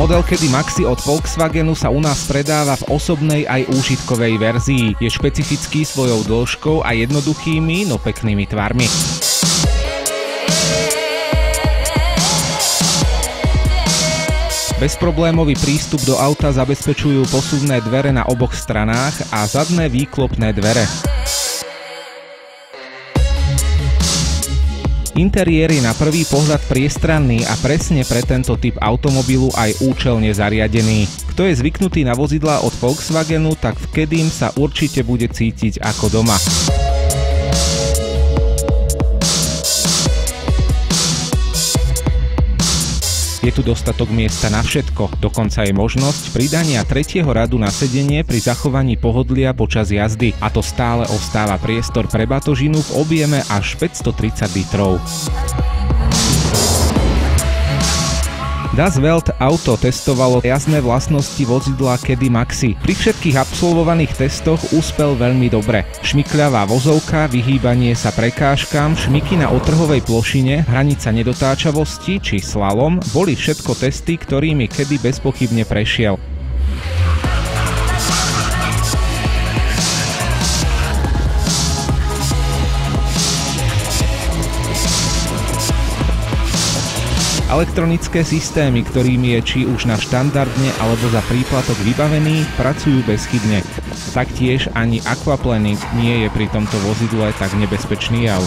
Model Caddy Maxi od Volkswagenu sa u nás predáva v osobnej aj úžitkovej verzii. Je špecifický svojou dĺžkou a jednoduchými, no peknými tvarmi. Bezproblémový prístup do auta zabezpečujú posuvné dvere na oboch stranách a zadné výklopné dvere. Interiér je na prvý pohľad priestranný a presne pre tento typ automobilu aj účelne zariadený. Kto je zvyknutý na vozidlá od Volkswagenu, tak v Caddym sa určite bude cítiť ako doma. Je tu dostatok miesta na všetko, dokonca je možnosť pridania tretieho radu na sedenie pri zachovaní pohodlia počas jazdy, a to stále ostáva priestor pre batožinu v objeme až 530 litrov. Das Welt Auto testovalo jazdné vlastnosti vozidla Caddy Maxi. Pri všetkých absolvovaných testoch úspel veľmi dobre. Šmykľavá vozovka, vyhýbanie sa prekážkam, šmyky na otrhovej plošine, hranica nedotáčavosti či slalom boli všetko testy, ktorými Caddy bezpochybne prešiel. Elektronické systémy, ktorými je či už na štandardne alebo za príplatok vybavený, pracujú bezchybne. Taktiež ani aquaplaning nie je pri tomto vozidle tak nebezpečný jav.